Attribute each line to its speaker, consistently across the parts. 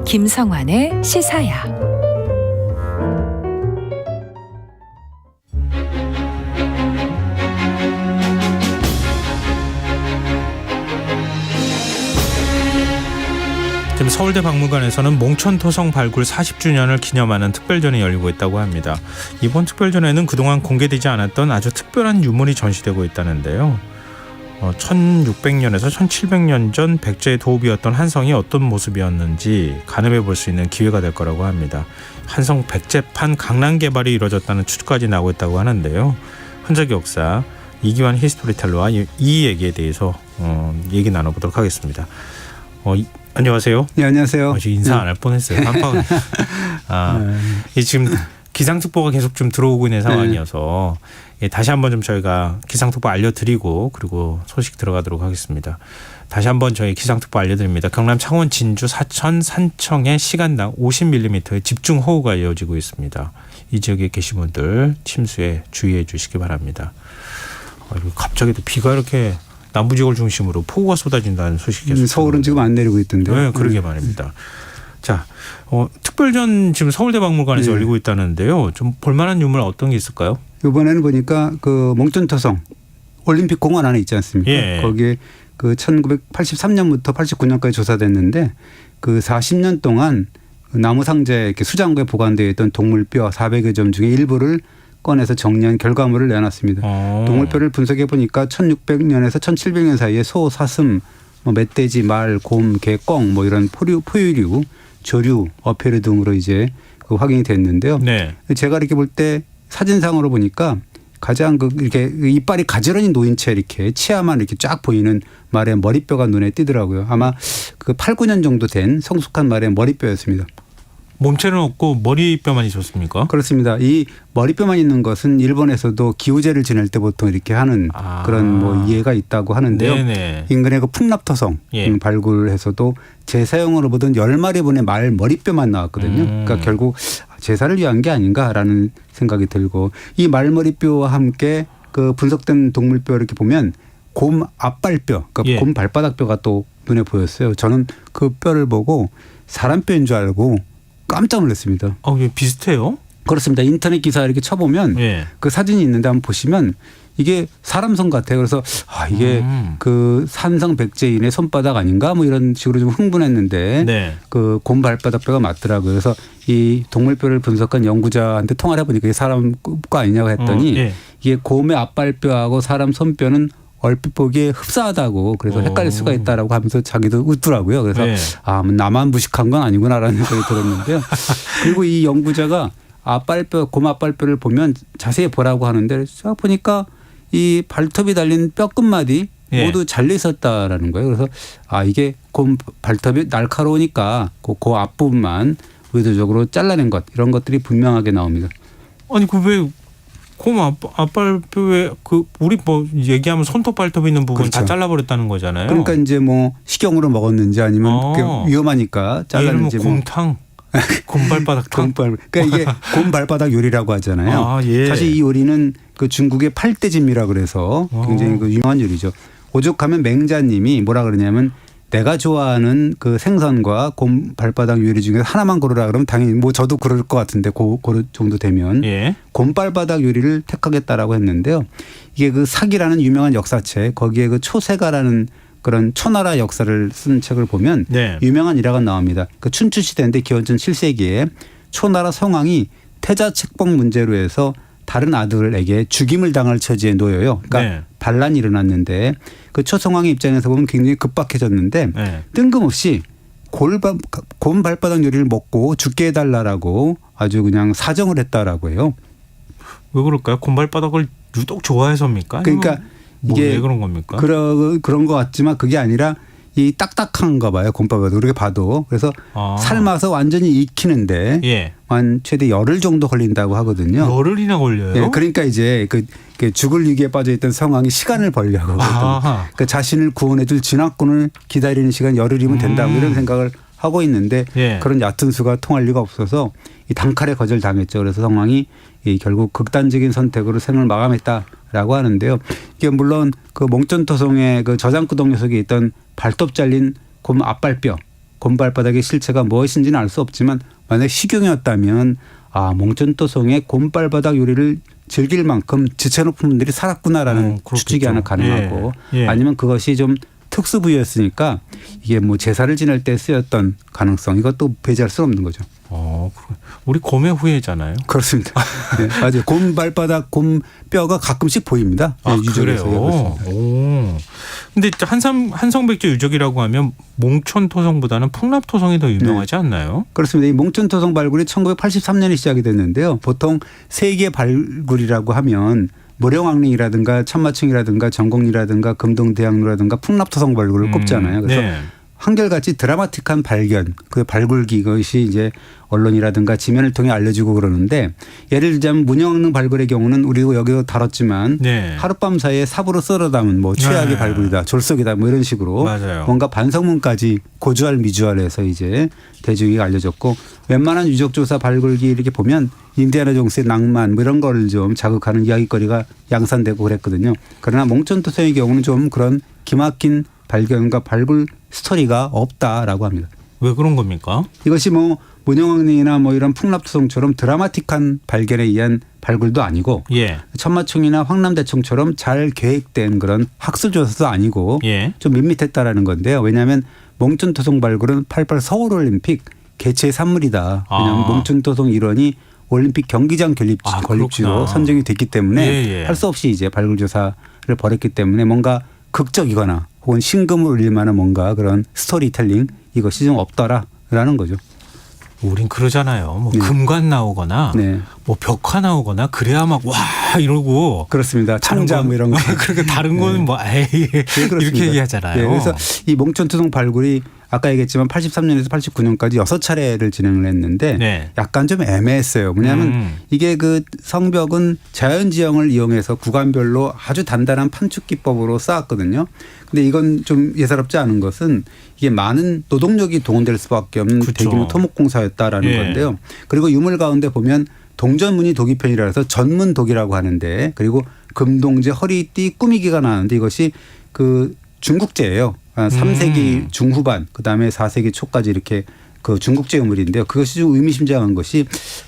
Speaker 1: 김성환의 시사야.
Speaker 2: 지금 서울대 박물관에서는 몽천토성 발굴 40주년을 기념하는 특별전이 열리고 있다고 합니다. 이번 특별전에는 그동안 공개되지 않았던 아주 특별한 유물이 전시되고 있다는데요. 1600년에서 1700년 전 백제의 도읍이었던 한성이 어떤 모습이었는지 가늠해 볼 수 있는 기회가 될 거라고 합니다. 한성 백제판 강남 개발이 이루어졌다는 추측까지 나오고 있다고 하는데요. 흔적 역사 이기환 히스토리텔러와 이 얘기에 대해서 얘기 나눠보도록 하겠습니다. 안녕하세요.
Speaker 3: 네, 안녕하세요.
Speaker 2: 인사 안 할 뻔했어요. 깜빡. 지금 기상특보가 계속 좀 들어오고 있는 상황이어서 다시 한번 좀 저희가 기상특보 알려드리고 그리고 소식 들어가도록 하겠습니다. 다시 한번 저희 기상특보 알려드립니다. 경남 창원, 진주, 사천, 산청에 시간당 50mm의 집중호우가 이어지고 있습니다. 이 지역에 계신 분들 침수에 주의해 주시기 바랍니다. 갑자기 또 비가 이렇게 남부 지역을 중심으로 폭우가 쏟아진다는 소식이 계속
Speaker 3: 서울은 지금 안 내리고 있던데요.
Speaker 2: 네, 그러게 말입니다. 자, 특별전 지금 서울대 박물관에서 열리고 있다는데요. 좀 볼만한 유물 어떤 게 있을까요?
Speaker 3: 이번에는 보니까 그 몽천토성 올림픽 공원 안에 있지 않습니까?
Speaker 2: 예.
Speaker 3: 거기에 그 1983년부터 89년까지 조사됐는데 그 40년 동안 나무 상자에 이렇게 수장고에 보관되어 있던 동물뼈 400여 점 중에 일부를 꺼내서 정리한 결과물을 내놨습니다. 동물뼈를 분석해 보니까 1600년에서 1700년 사이에 소, 사슴, 멧돼지, 말, 곰, 개, 꿩 이런 포유류, 조류, 어패류 등으로 이제 확인이 됐는데요.
Speaker 2: 네.
Speaker 3: 제가 이렇게 볼 때 사진상으로 보니까 가장 이렇게 이빨이 가지런히 놓인 채 이렇게 치아만 이렇게 쫙 보이는 말의 머리뼈가 눈에 띄더라고요. 아마 그 8, 9년 정도 된 성숙한 말의 머리뼈였습니다.
Speaker 2: 몸체는 없고 머리뼈만 있었습니까?
Speaker 3: 그렇습니다. 이 머리뼈만 있는 것은 일본에서도 기우제를 지낼 때 보통 이렇게 하는 그런 이해가 있다고 하는데요.
Speaker 2: 네네.
Speaker 3: 인근의 그 풍납토성 발굴해서도 제사용으로 보던 10마리분의 말 머리뼈만 나왔거든요. 그러니까 결국 제사를 위한 게 아닌가라는 생각이 들고 이 말머리뼈와 함께 그 분석된 동물뼈 이렇게 보면 곰 앞발뼈, 그러니까 곰 발바닥뼈가 또 눈에 보였어요. 저는 그 뼈를 보고 사람 뼈인 줄 알고 깜짝 놀랐습니다.
Speaker 2: 왜 비슷해요?
Speaker 3: 그렇습니다. 인터넷 기사 이렇게 쳐보면 그 사진이 있는데 한번 보시면 이게 사람 손 같아요. 그래서 이게 그 산성 백제인의 손바닥 아닌가 이런 식으로 좀 흥분했는데 그 곰 발바닥뼈가 맞더라고요. 그래서 이 동물뼈를 분석한 연구자한테 통화를 해보니까 이게 사람 뼈 아니냐고 했더니 이게 곰의 앞발뼈하고 사람 손뼈는 얼핏 보기에 흡사하다고 그래서 헷갈릴 수가 있다라고 하면서 자기도 웃더라고요. 그래서 나만 무식한 건 아니구나라는 생각이 들었는데요. 그리고 이 연구자가 곰 앞발뼈를 보면 자세히 보라고 하는데 쫙 보니까 이 발톱이 달린 뼈끝마디 모두 잘려 있었다라는 거예요. 그래서 이게 곰 발톱이 날카로우니까 그 앞부분만 의도적으로 잘라낸 것 이런 것들이 분명하게 나옵니다.
Speaker 2: 아니 왜 곰 앞발뼈에 우리 얘기하면 손톱 발톱 있는 부분 다 잘라버렸다는 거잖아요.
Speaker 3: 그러니까 이제 식용으로 먹었는지 아니면 위험하니까 잘랐는지
Speaker 2: 곰탕, 곰발바닥탕.
Speaker 3: 그러니까 이게 곰발바닥 요리라고 하잖아요. 사실 이 요리는 그 중국의 팔대짐이라 그래서 굉장히 유명한 요리죠. 오죽하면 맹자님이 뭐라 그러냐면 내가 좋아하는 그 생선과 곰 발바닥 요리 중에 하나만 고르라 그러면 당연히 저도 그럴 것 같은데 그 정도 되면 곰 발바닥 요리를 택하겠다라고 했는데요. 이게 그 사기라는 유명한 역사책 거기에 그 초세가라는 그런 초나라 역사를 쓴 책을 보면 유명한 일화가 나옵니다. 그 춘추 시대인데 기원전 7세기에 초나라 성왕이 태자 책봉 문제로 해서 다른 아들에게 죽임을 당할 처지에 놓여요. 그러니까 반란이 일어났는데 그 초성왕의 입장에서 보면 굉장히 급박해졌는데 뜬금없이 곰 발바닥 요리를 먹고 죽게 해달라고 아주 그냥 사정을 했다라고 해요.
Speaker 2: 왜 그럴까요? 곰 발바닥을 유독 좋아해서입니까?
Speaker 3: 그러니까 이게
Speaker 2: 왜 그런 겁니까?
Speaker 3: 그런 것 같지만 그게 아니라 이 딱딱한가 봐요. 곰밥을 그렇게 봐도. 그래서 삶아서 완전히 익히는데 한 최대 열흘 정도 걸린다고 하거든요.
Speaker 2: 열흘이나 걸려요?
Speaker 3: 그러니까 이제 그 죽을 위기에 빠져있던 상황이 시간을 벌려고 그 자신을 구원해줄 진화권을 기다리는 시간 열흘이면 된다고 이런 생각을 하고 있는데 그런 얕은 수가 통할 리가 없어서 이 단칼에 거절당했죠. 그래서 상황이 결국 극단적인 선택으로 생을 마감했다라고 하는데요. 이게 물론 그 몽천토성의 그 저장구덩이 속에 있던 발톱 잘린 곰 앞발뼈 곰발바닥의 실체가 무엇인지는 알 수 없지만 만약 식용이었다면 몽천토성의 곰발바닥 요리를 즐길 만큼 지체 높은 분들이 살았구나라는 추측이 하나 가능하고 아니면 그것이 좀 특수 부위였으니까 이게 뭐 제사를 지낼 때 쓰였던 가능성 이것도 배제할 수 없는 거죠.
Speaker 2: 우리 곰의 후예잖아요.
Speaker 3: 그렇습니다. 네, 맞아요. 곰 발바닥, 곰 뼈가 가끔씩 보입니다.
Speaker 2: 그래요. 근데 한성백제 유적이라고 하면 몽천토성보다는 풍납토성이 더 유명하지 않나요?
Speaker 3: 그렇습니다. 이 몽천토성 발굴이 1983년에 시작이 됐는데요. 보통 세계 발굴이라고 하면 모령왕릉이라든가 천마층이라든가 전곡리라든가 금동대학로라든가 풍납토성 발굴을 꼽잖아요. 그래서 한결같이 드라마틱한 발견, 그 발굴기 이것이 이제 언론이라든가 지면을 통해 알려지고 그러는데 예를 들자면 문영왕릉 발굴의 경우는 우리도 여기서 다뤘지만 하룻밤 사이에 삽으로 쓸어 담은 뭐 최악의 발굴이다, 졸속이다 뭐 이런 식으로 뭔가 반성문까지 고주할 미주알해서 이제 대중에게 알려졌고 웬만한 유적조사 발굴기 이렇게 보면 인디아나 존스의 낭만 뭐 이런 거를 좀 자극하는 이야기거리가 양산되고 그랬거든요. 그러나 몽천토성의 경우는 좀 그런 기막힌 발견과 발굴 스토리가 없다라고 합니다.
Speaker 2: 왜 그런 겁니까?
Speaker 3: 이것이 뭐 문영왕릉이나 뭐 이런 풍납토성처럼 드라마틱한 발견에 의한 발굴도 아니고 천마총이나 황남대청처럼 잘 계획된 그런 학술조사도 아니고 좀 밋밋했다라는 건데요. 왜냐하면 몽천토성 발굴은 88 서울올림픽 개최 산물이다. 왜냐하면 몽천토성 일원이 올림픽 경기장 건립지로 선정이 됐기 때문에 할 수 없이 이제 발굴조사를 벌였기 때문에 뭔가 극적이거나 혹은 신금을 울릴 만한 뭔가 그런 스토리텔링 이것이 좀 없더라라는 거죠.
Speaker 2: 우린 그러잖아요. 뭐 금관 나오거나 뭐 벽화 나오거나 그래야 막 와 이러고
Speaker 3: 그렇습니다. 창작 뭐 이런 거.
Speaker 2: 그렇게 다른 거는 뭐 이렇게 얘기하잖아요.
Speaker 3: 그래서 이 몽천토성 발굴이 아까 얘기했지만 83년에서 89년까지 6차례를 진행을 했는데 약간 좀 애매했어요. 왜냐하면 이게 그 성벽은 자연지형을 이용해서 구간별로 아주 단단한 판축 기법으로 쌓았거든요. 근데 이건 좀 예사롭지 않은 것은 이게 많은 노동력이 동원될 수밖에 없는 대규모 토목공사였다라는 건데요. 그리고 유물 가운데 보면 동전무늬 도기편이라 해서 전문도기라고 하는데 그리고 금동제 허리띠 꾸미기가 나왔는데 이것이 그 중국제예요. 3세기 중후반 그다음에 4세기 초까지 이렇게 그 중국제 유물인데요. 그것이 좀 의미심장한 것이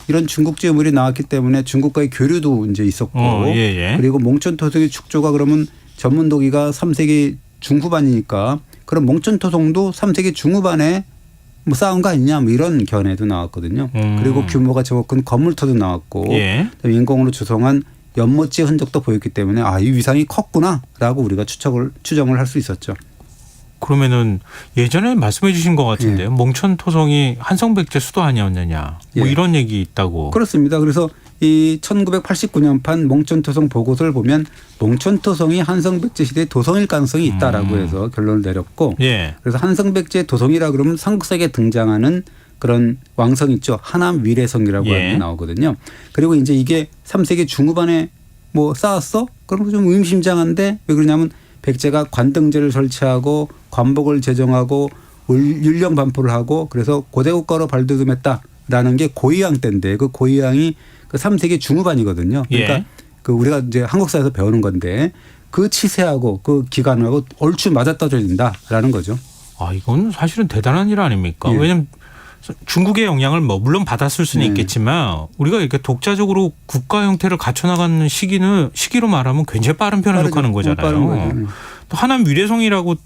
Speaker 3: 이런 중국제 유물이 나왔기 때문에 중국과의 교류도 이제 있었고 그리고 몽천토성의 축조가 그러면 전문도기가 3세기 중후반이니까 그럼 몽천토성도 3세기 중후반에 뭐 쌓은 거 아니냐 뭐 이런 견해도 나왔거든요. 그리고 규모가 적어 큰 건물터도 나왔고 인공으로 조성한 연못지의 흔적도 보였기 때문에 이 위상이 컸구나라고 우리가 추정을 할 수 있었죠.
Speaker 2: 그러면은 예전에 말씀해 주신 것 같은데요. 몽천토성이 한성백제 수도 아니었느냐 뭐 이런 얘기 있다고. 그렇습니다.
Speaker 3: 그래서 이 1989년판 몽천토성 보고서를 보면 몽천토성이 한성백제 시대의 도성일 가능성이 있다라고 해서 결론을 내렸고 그래서 한성백제 도성이라 그러면 삼국사에 등장하는 그런 왕성 있죠. 하남 위례성이라고 하는 게 나오거든요. 그리고 이제 이게 3세기 중후반에 뭐 쌓았어? 그럼 좀 의미심장한데 왜 그러냐면 백제가 관등제를 설치하고 관복을 제정하고 율령 반포를 하고 그래서 고대국가로 발돋움했다라는 게 고이양 때인데 그 고이양이 그 3세기 중후반이거든요. 그러니까 그 우리가 이제 한국사에서 배우는 건데 그 치세하고 그 기간하고 얼추 맞아떨어진다라는 거죠.
Speaker 2: 이건 사실은 대단한 일 아닙니까? 왜냐하면 중국의 영향을 뭐 물론 받았을 수는 있겠지만 우리가 이렇게 독자적으로 국가 형태를 갖춰나가는 시기로 말하면 굉장히 빠른 편에 속하는 거잖아요. 또 하남 위례성이라고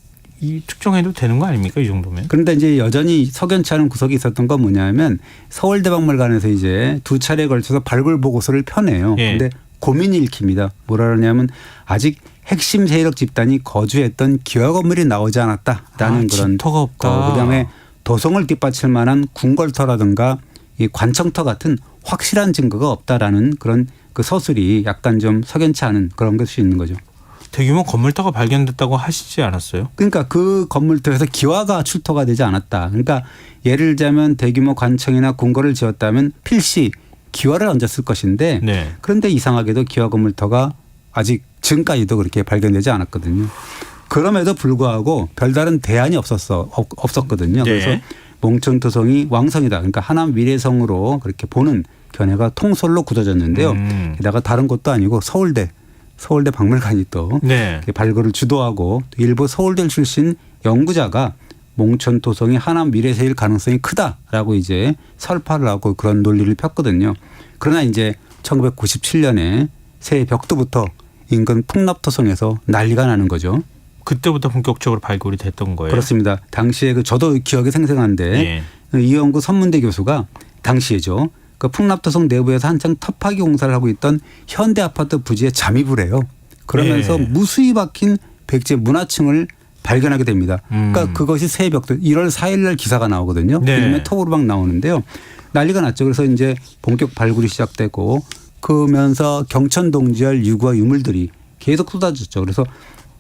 Speaker 2: 이 특정해도 되는 거 아닙니까 이 정도면?
Speaker 3: 그런데 이제 여전히 석연치 않은 구석이 있었던 건 뭐냐면 서울대박물관에서 이제 2차례에 걸쳐서 발굴 보고서를 펴내요. 그런데 고민이 읽힙니다. 뭐라 그러냐면 아직 핵심 세력 집단이 거주했던 기와 건물이 나오지 않았다라는 그런
Speaker 2: 집터가 없다.
Speaker 3: 그다음에 도성을 뒷받칠 만한 궁궐터라든가 이 관청터 같은 확실한 증거가 없다라는 그런 그 서술이 약간 좀 석연치 않은 그런 것이 있는 거죠.
Speaker 2: 대규모 건물터가 발견됐다고 하시지 않았어요?
Speaker 3: 그러니까 그 건물터에서 기와가 출토가 되지 않았다. 그러니까 예를 들자면 대규모 관청이나 궁궐을 지었다면 필시 기와를 얹었을 것인데 그런데 이상하게도 기와 건물터가 아직 지금까지도 그렇게 발견되지 않았거든요. 그럼에도 불구하고 별다른 대안이 없었거든요. 그래서 몽천토성이 왕성이다. 그러니까 하남 위례성으로 그렇게 보는 견해가 통솔로 굳어졌는데요. 게다가 다른 곳도 아니고 서울대 박물관이 또 발굴을 주도하고 일부 서울대 출신 연구자가 몽촌토성이 하남 미래세일 가능성이 크다라고 이제 설파를 하고 그런 논리를 폈거든요. 그러나 이제 1997년에 새해 벽두부터 인근 풍납토성에서 난리가 나는 거죠.
Speaker 2: 그때부터 본격적으로 발굴이 됐던 거예요.
Speaker 3: 그렇습니다. 당시에 저도 기억이 생생한데 이영구 선문대 교수가 당시에죠. 그 풍납토성 내부에서 한창 터파기 공사를 하고 있던 현대아파트 부지에 잠입을 해요. 그러면서 무수히 박힌 백제 문화층을 발견하게 됩니다. 그러니까 그것이 새벽도 1월 4일 날 기사가 나오거든요. 그러면 톱으로 막 나오는데요. 난리가 났죠. 그래서 이제 본격 발굴이 시작되고 그러면서 경천동지할 유구와 유물들이 계속 쏟아졌죠. 그래서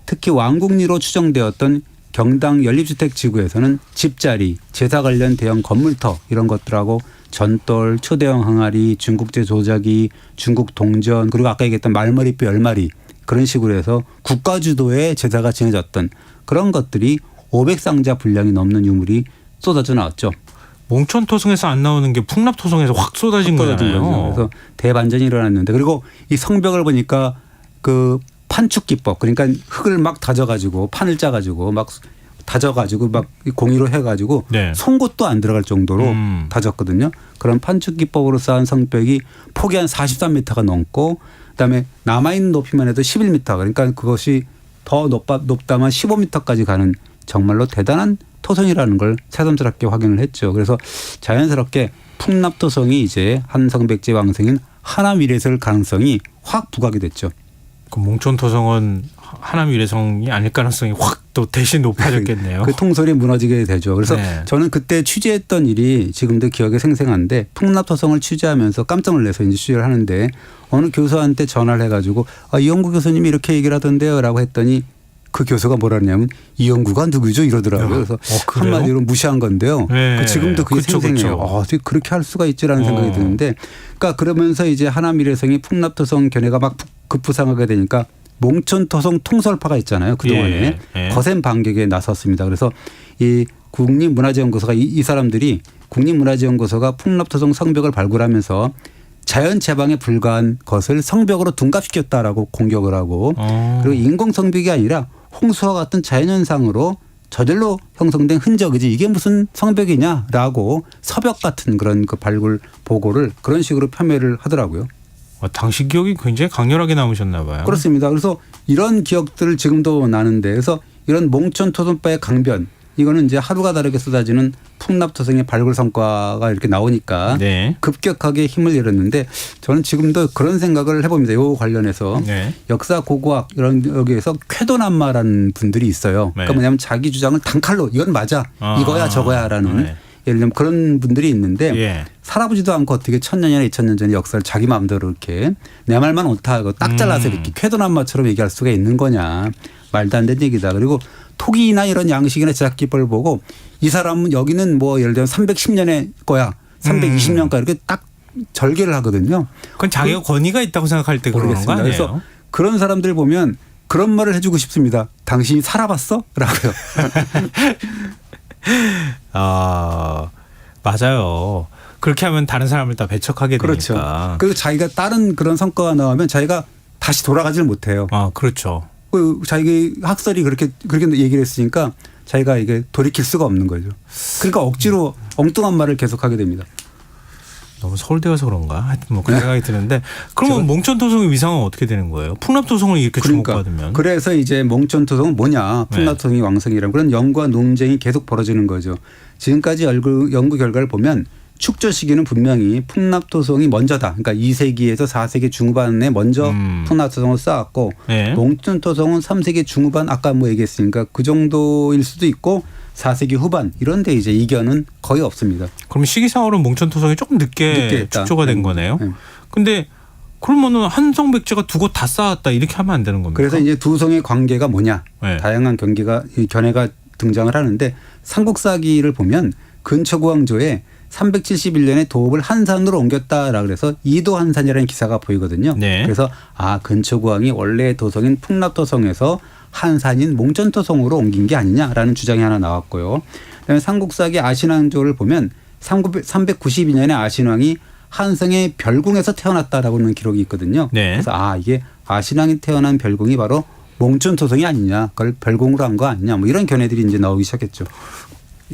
Speaker 3: 특히 왕국리로 추정되었던 경당 연립주택 지구에서는 집자리, 제사 관련 대형 건물터 이런 것들하고 전돌, 초대형 항아리, 중국제 조자기, 중국 동전 그리고 아까 얘기했던 말머리뼈 10마리 그런 식으로 해서 국가 주도의 제사가 지내졌던 그런 것들이 500상자 분량이 넘는 유물이 쏟아져 나왔죠.
Speaker 2: 몽촌토성에서 안 나오는 게 풍납토성에서 확 쏟아진 거잖아요.
Speaker 3: 그래서 대반전이 일어났는데 그리고 이 성벽을 보니까 그 판축 기법 그러니까 흙을 막 다져가지고 판을 짜가지고 막 다져가지고 막 공이로 해가지고 송곳도 안 들어갈 정도로 다졌거든요. 그런 판축 기법으로 쌓은 성벽이 폭이 한 43m가 넘고 그다음에 남아있는 높이만 해도 11m 그러니까 그것이 더 높다만 15m까지 가는 정말로 대단한 토성이라는 걸 새삼스럽게 확인을 했죠. 그래서 자연스럽게 풍납토성이 이제 한성백제 왕성인 하남 위례설 가능성이 확 부각이 됐죠.
Speaker 2: 그 몽촌토성은 하남 위례성이 아닐 가능성이 확 또 대신 높아졌겠네요.
Speaker 3: 그 통솔이 무너지게 되죠. 그래서 저는 그때 취재했던 일이 지금도 기억에 생생한데 풍납토성을 취재하면서 깜짝 놀라서 이제 취재를 하는데 어느 교수한테 전화를 해가지고 이영구 교수님이 이렇게 얘기를 하던데요라고 했더니 그 교수가 뭐라 그러냐면 이영구가 누구죠 이러더라고요. 그래서 한마디로 무시한 건데요. 지금도 그게 생생해요. 어떻게 그렇게 할 수가 있지라는 생각이 드는데 그러니까 그러면서 이제 하남 위례성이 풍납토성 견해가 막 급부상하게 되니까 몽촌토성 통설파가 있잖아요. 그동안에 거센 반격에 나섰습니다. 그래서 이 국립문화재연구소가 이 사람들이 국립문화재연구소가 풍납토성 성벽을 발굴하면서 자연 제방에 불과한 것을 성벽으로 둔갑시켰다라고 공격을 하고 그리고 인공 성벽이 아니라 홍수와 같은 자연현상으로 저절로 형성된 흔적이지 이게 무슨 성벽이냐라고 서벽 같은 그런 그 발굴 보고를 그런 식으로 폄훼를 하더라고요.
Speaker 2: 당시 기억이 굉장히 강렬하게 남으셨나 봐요.
Speaker 3: 그렇습니다. 그래서 이런 기억들을 지금도 나는데 그래서 이런 몽촌토성파의 강변 이거는 이제 하루가 다르게 쏟아지는 풍납토성의 발굴 성과가 이렇게 나오니까 급격하게 힘을 잃었는데 저는 지금도 그런 생각을 해봅니다. 이 관련해서 역사 고고학 이런 여기에서 쾌도난마라는 분들이 있어요. 그러니까 뭐냐면 자기 주장을 단칼로 이건 맞아 이거야 저거야라는 예를 들면 그런 분들이 있는데 살아보지도 않고 어떻게 1000년이나 2000년 전의 역사를 자기 마음대로 이렇게 내 말만 옳다 하고 딱 잘라서 이렇게 쾌도난마처럼 얘기할 수가 있는 거냐. 말도 안 되는 얘기다. 그리고 토기나 이런 양식이나 제작 기법을 보고 이 사람은 여기는 뭐 예를 들면 310년의 거야. 320년 거 이렇게 딱 절개를 하거든요.
Speaker 2: 그건 자기가 권위가 있다고 생각할 때 그러는 거 아니에요?
Speaker 3: 그래서 그런 사람들 보면 그런 말을 해주고 싶습니다. 당신이 살아봤어? 라고요.
Speaker 2: 맞아요. 그렇게 하면 다른 사람을 다 배척하게
Speaker 3: 그렇죠.
Speaker 2: 되니까.
Speaker 3: 그리고 자기가 다른 그런 성과가 나오면 자기가 다시 돌아가질 못해요.
Speaker 2: 그렇죠.
Speaker 3: 그 자기 학설이 그렇게 얘기를 했으니까 자기가 이게 돌이킬 수가 없는 거죠. 그러니까 억지로 엉뚱한 말을 계속하게 됩니다.
Speaker 2: 너무 서울대 가서 그런가? 하여튼 뭐 그런 생각이 드는데 그러면 몽촌토성의 위상은 어떻게 되는 거예요? 풍납토성을 이렇게 주목받으면.
Speaker 3: 그래서 이제 몽촌토성은 뭐냐. 풍납토성이 왕성이라는 그런 연구와 논쟁이 계속 벌어지는 거죠. 지금까지 연구 결과를 보면 축조 시기는 분명히 풍납토성이 먼저다. 그러니까 2세기에서 4세기 중후반에 먼저 풍납토성을 쌓았고 몽촌토성은 3세기 중후반 아까 뭐 얘기했으니까 그 정도일 수도 있고 4세기 후반 이런 데 이제 이견은 거의 없습니다.
Speaker 2: 그럼 시기상으로는 몽촌토성이 조금 늦게 축조가 된 거네요. 근데 그러면은 한성백제가 두 곳 다 쌓았다 이렇게 하면 안 되는 겁니까?
Speaker 3: 그래서 이제 두 성의 관계가 뭐냐. 다양한 견해가 등장을 하는데 삼국사기를 보면 근초구왕조에 371년에 도읍을 한산으로 옮겼다라 그래서 이도 한산이라는 기사가 보이거든요. 그래서 근초구왕이 원래의 도성인 풍납토성에서 한산인 몽촌토성으로 옮긴 게 아니냐라는 주장이 하나 나왔고요. 그다음에 삼국사기 아신왕조를 보면 392년에 아신왕이 한성의 별궁에서 태어났다라고 하는 기록이 있거든요. 그래서 이게 아신왕이 태어난 별궁이 바로 몽촌토성이 아니냐, 그걸 별궁으로 한 거 아니냐, 뭐 이런 견해들이 이제 나오기 시작했죠.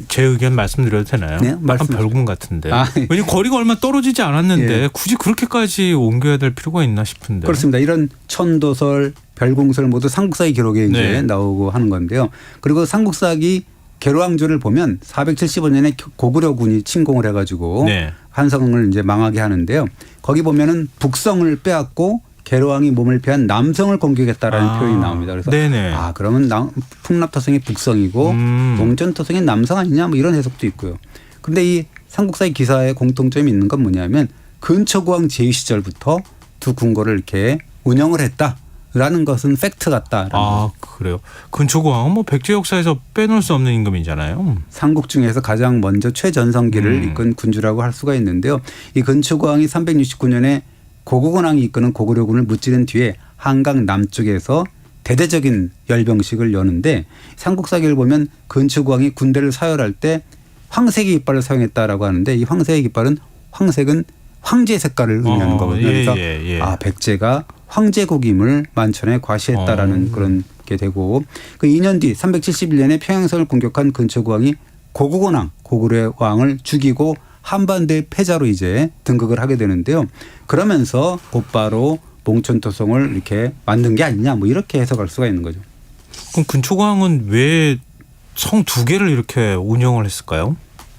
Speaker 2: 제 의견 말씀드려도 되나요?
Speaker 3: 네,
Speaker 2: 약간 별궁 같은데.
Speaker 3: 네.
Speaker 2: 왜냐면 거리가 얼마 떨어지지 않았는데 굳이 그렇게까지 옮겨야 될 필요가 있나 싶은데.
Speaker 3: 그렇습니다. 이런 천도설, 별궁설 모두 삼국사의 기록에 이제 나오고 하는 건데요. 그리고 삼국사기 계로왕조를 보면 475년에 고구려군이 침공을 해가지고 한성을 이제 망하게 하는데요. 거기 보면은 북성을 빼앗고 계로왕이 몸을 피한 남성을 공격했다라는 표현이 나옵니다. 그래서 그러면 풍납토성이 북성이고 몽천토성이 남성 아니냐 뭐 이런 해석도 있고요. 그런데 이 삼국사의 기사에 공통점이 있는 건 뭐냐면 근초고왕 제위 시절부터 두 궁궐을 이렇게 운영을 했다라는 것은 팩트 같다라는 거죠.
Speaker 2: 그래요. 근초고왕은 뭐 백제 역사에서 빼놓을 수 없는 임금이잖아요.
Speaker 3: 삼국 중에서 가장 먼저 최전성기를 이끈 군주라고 할 수가 있는데요. 이 근초고왕이 369년에 고구건왕이 이끄는 고구려군을 무찌른 뒤에 한강 남쪽에서 대대적인 열병식을 여는데 삼국사기를 보면 근초고왕이 군대를 사열할 때 황색의 깃발을 사용했다라고 하는데 이 황색의 깃발은 황색은 황제 색깔을 의미하는 거거든요. 그래서 백제가 황제국임을 만천에 과시했다라는 그런 게 되고 그 2년 뒤 371년에 평양성을 공격한 근초고왕이 고구건왕 고구려 왕을 죽이고 한반도의 패자로 이제 등극을 하게 되는데요. 그러면서 곧바로 몽천토성을 이렇게 만든 게 아니냐 뭐 이렇게 해석할 수가 있는 거죠.
Speaker 2: 그럼 근초고왕은 왜 성 두 개를 이렇게 운영을 했을까요?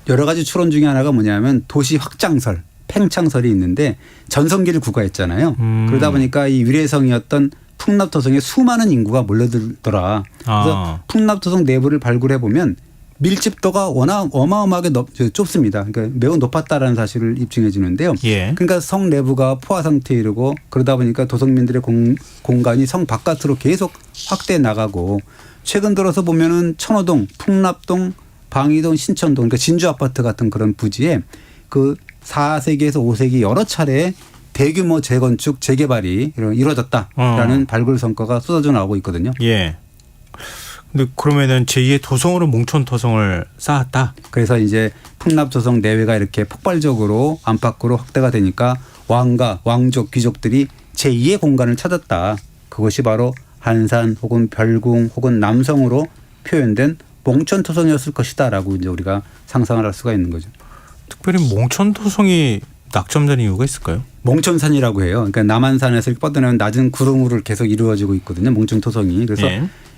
Speaker 3: 여러 가지 추론 중에 하나가 뭐냐면 도시 확장설, 팽창설이 있는데 전성기를 구가했잖아요. 그러다 보니까 이 위례성이었던 풍납토성에 수많은 인구가 몰려들더라. 그래서 풍납토성 내부를 발굴해 보면 밀집도가 워낙 어마어마하게 좁습니다. 그러니까 매우 높았다라는 사실을 입증해 주는데요. 그러니까 성 내부가 포화 상태에 이르고 그러다 보니까 도성민들의 공간이 성 바깥으로 계속 확대해 나가고 최근 들어서 보면은 천호동, 풍납동, 방이동, 신천동 그러니까 진주 아파트 같은 그런 부지에 그 4세기에서 5세기 여러 차례 대규모 재건축, 재개발이 이루어졌다라는 발굴 성과가 쏟아져 나오고 있거든요.
Speaker 2: 근데 그러면은 제2의 도성으로 몽천토성을 쌓았다.
Speaker 3: 그래서 이제 풍납토성 내외가 이렇게 폭발적으로 안팎으로 확대가 되니까 왕가, 왕족, 귀족들이 제2의 공간을 찾았다. 그것이 바로 한산 혹은 별궁 혹은 남성으로 표현된 몽천토성이었을 것이다라고 이제 우리가 상상을 할 수가 있는 거죠.
Speaker 2: 특별히 몽천토성이 낙점된 이유가 있을까요?
Speaker 3: 몽천산이라고 해요. 그러니까 남한산에서 뻗어내는 낮은 구름으로 계속 이루어지고 있거든요. 몽천토성이. 그래서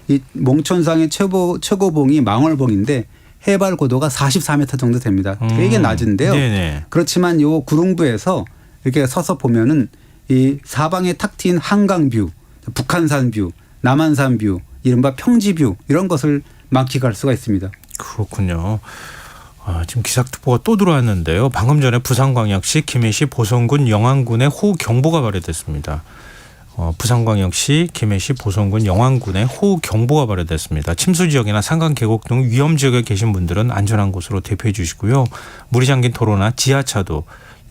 Speaker 3: 이 몽천상의 최고봉이 망월봉인데 해발 고도가 44m 정도 됩니다. 되게 낮은데요. 그렇지만 요 구릉부에서 이렇게 서서 보면은 이 사방에 탁 트인 한강 뷰, 북한산 뷰, 남한산 뷰, 이른바 평지 뷰 이런 것을 만끽할 수가 있습니다.
Speaker 2: 그렇군요. 지금 기상특보가 또 들어왔는데요. 방금 전에 부산광역시, 김해시, 보성군, 영안군에 호우경보가 발효됐습니다. 부산광역시, 김해시, 보성군, 영안군에 호우경보가 발효됐습니다. 침수지역이나 산간 계곡 등 위험지역에 계신 분들은 안전한 곳으로 대피해 주시고요. 물이 잠긴 도로나 지하차도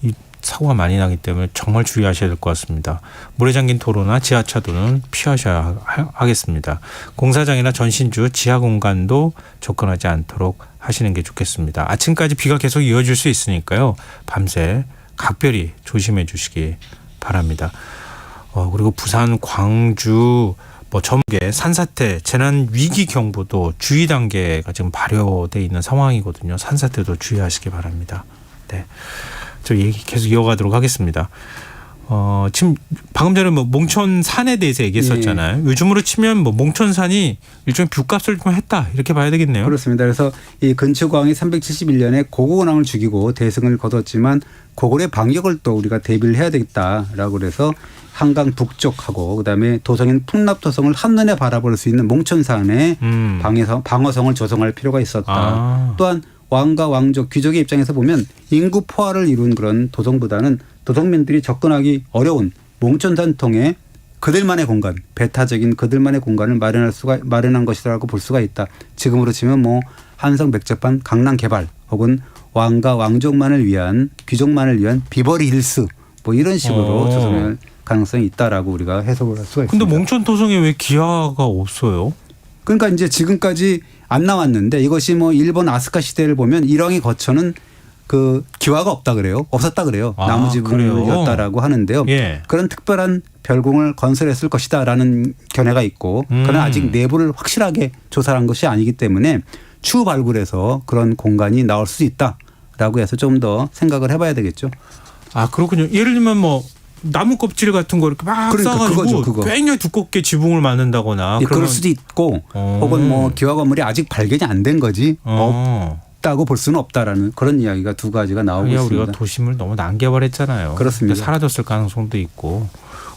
Speaker 2: 이 사고가 많이 나기 때문에 정말 주의하셔야 될 것 같습니다. 물에 잠긴 도로나 지하차도는 피하셔야 하겠습니다. 공사장이나 전신주, 지하 공간도 접근하지 않도록 하시는 게 좋겠습니다. 아침까지 비가 계속 이어질 수 있으니까요. 밤새 각별히 조심해 주시기 바랍니다. 그리고 부산, 광주, 전국에 산사태, 재난위기경보도 주의 단계가 지금 발효되어 있는 상황이거든요. 산사태도 주의하시기 바랍니다. 네, 저 얘기 계속 이어가도록 하겠습니다. 지금 방금 전에 몽천산에 대해서 얘기했었잖아요. 요즘으로 치면 몽천산이 일종의 뷰값을 좀 했다 이렇게 봐야 되겠네요.
Speaker 3: 그렇습니다. 그래서 이 근초고왕이 371년에 고구건왕을 죽이고 대승을 거뒀지만 고구려의 방역을 또 우리가 대비를 해야 되겠다라고 그래서 한강 북쪽하고 그다음에 도성인 풍납토성을 한눈에 바라볼 수 있는 몽천산에 방어성을 조성할 필요가 있었다. 또한 왕과 왕족, 귀족의 입장에서 보면 인구 포화를 이룬 그런 도성보다는 도성민들이 접근하기 어려운 몽천산 통에 그들만의 공간, 배타적인 그들만의 공간을 마련한 것이라고 볼 수가 있다. 지금으로 치면 한성 백제판 강남 개발 혹은 왕과 왕족만을 위한 귀족만을 위한 비버리 힐스 이런 식으로 조성할 가능성이 있다라고 우리가 해석을 할 수가 있습니다.
Speaker 2: 그런데 몽천토성에 왜 기하가 없어요?
Speaker 3: 그러니까 이제 지금까지 안 나왔는데 이것이 일본 아스카 시대를 보면 일왕의 거처는 그 기와가 없다 그래요. 없었다 그래요. 나무 지붕이었다라고 하는데요. 그런 특별한 별궁을 건설했을 것이다라는 견해가 있고 그러나 아직 내부를 확실하게 조사한 것이 아니기 때문에 추후 발굴해서 그런 공간이 나올 수 있다라고 해서 좀 더 생각을 해봐야 되겠죠.
Speaker 2: 아 그렇군요. 예를 들면 뭐 나무 껍질 같은 거 이렇게 막 싸가지고 그거. 굉장히 두껍게 지붕을 만든다거나
Speaker 3: 그럴 수도 있고 혹은 뭐 기와 건물이 아직 발견이 안 된 거지 없다고 볼 수는 없다라는 그런 이야기가 두 가지가 나오고 있습니다.
Speaker 2: 우리가 도심을 너무 난개발했잖아요.
Speaker 3: 그렇습니다.
Speaker 2: 사라졌을 가능성도 있고.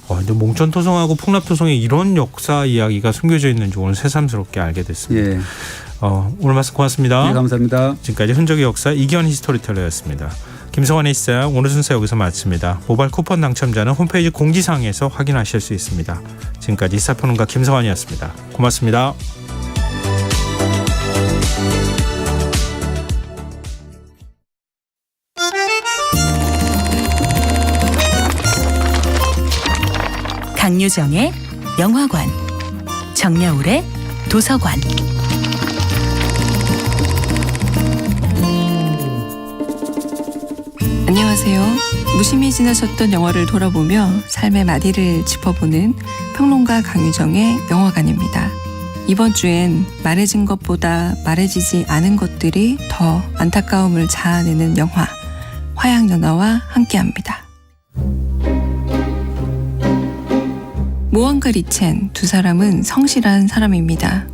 Speaker 2: 근데 몽천토성하고 풍납토성에 이런 역사 이야기가 숨겨져 있는지 오늘 새삼스럽게 알게 됐습니다.
Speaker 3: 예.
Speaker 2: 오늘 말씀 고맙습니다.
Speaker 3: 네, 감사합니다.
Speaker 2: 지금까지 흔적의 역사 이기현 히스토리텔러였습니다. 김성환의 시사 오늘 순서 여기서 마칩니다. 모바일 쿠폰 당첨자는 홈페이지 공지사항에서 확인하실 수 있습니다. 지금까지 시사평론가 김성환이었습니다. 고맙습니다.
Speaker 1: 강유정의 영화관, 정여울의 도서관.
Speaker 4: 안녕하세요. 무심히 지나쳤던 영화를 돌아보며 삶의 마디를 짚어보는 평론가 강유정의 영화관입니다. 이번 주엔 말해진 것보다 말해지지 않은 것들이 더 안타까움을 자아내는 영화 화양연화와 함께합니다. 모원과 리첸 두 사람은 성실한 사람입니다.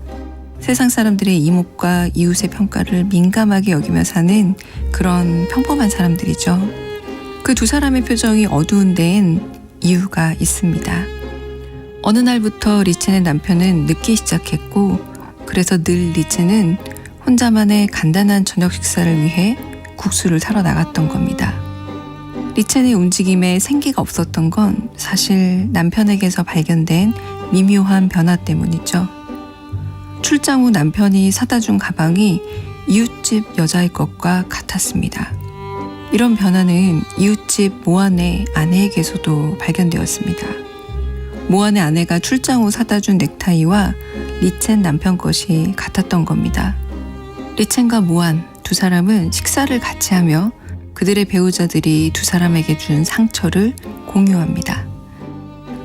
Speaker 4: 세상 사람들의 이목과 이웃의 평가를 민감하게 여기며 사는 그런 평범한 사람들이죠. 그 두 사람의 표정이 어두운 데엔 이유가 있습니다. 어느 날부터 리첸의 남편은 늦게 시작했고 그래서 늘 리첸은 혼자만의 간단한 저녁 식사를 위해 국수를 사러 나갔던 겁니다. 리첸의 움직임에 생기가 없었던 건 사실 남편에게서 발견된 미묘한 변화 때문이죠. 출장 후 남편이 사다 준 가방이 이웃집 여자의 것과 같았습니다. 이런 변화는 이웃집 모안의 아내에게서도 발견되었습니다. 모안의 아내가 출장 후 사다 준 넥타이와 리첸 남편 것이 같았던 겁니다. 리첸과 모안 두 사람은 식사를 같이 하며 그들의 배우자들이 두 사람에게 준 상처를 공유합니다.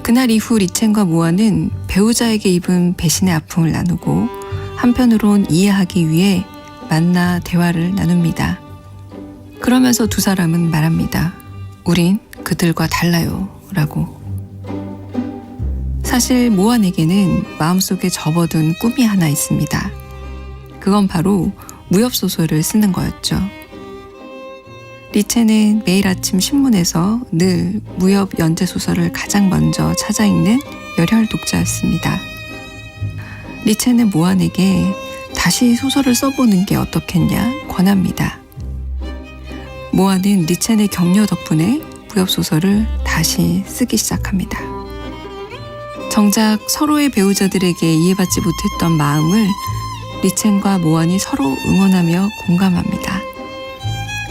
Speaker 4: 그날 이후 리첸과 모아는 배우자에게 입은 배신의 아픔을 나누고 한편으론 이해하기 위해 만나 대화를 나눕니다. 그러면서 두 사람은 말합니다. 우린 그들과 달라요 라고. 사실 모아에게는 마음속에 접어둔 꿈이 하나 있습니다. 그건 바로 무협소설을 쓰는 거였죠. 리첸은 매일 아침 신문에서 늘 무협 연재소설을 가장 먼저 찾아 읽는 열혈 독자였습니다. 리첸은 모안에게 다시 소설을 써보는 게 어떻겠냐 권합니다. 모안은 리첸의 격려 덕분에 무협소설을 다시 쓰기 시작합니다. 정작 서로의 배우자들에게 이해받지 못했던 마음을 리첸과 모안이 서로 응원하며 공감합니다.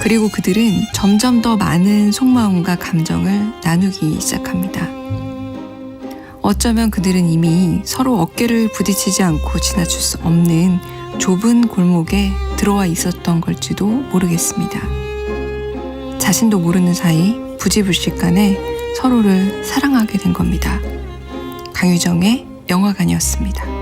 Speaker 4: 그리고 그들은 점점 더 많은 속마음과 감정을 나누기 시작합니다. 어쩌면 그들은 이미 서로 어깨를 부딪히지 않고 지나칠 수 없는 좁은 골목에 들어와 있었던 걸지도 모르겠습니다. 자신도 모르는 사이 부지불식간에 서로를 사랑하게 된 겁니다. 강유정의 영화관이었습니다.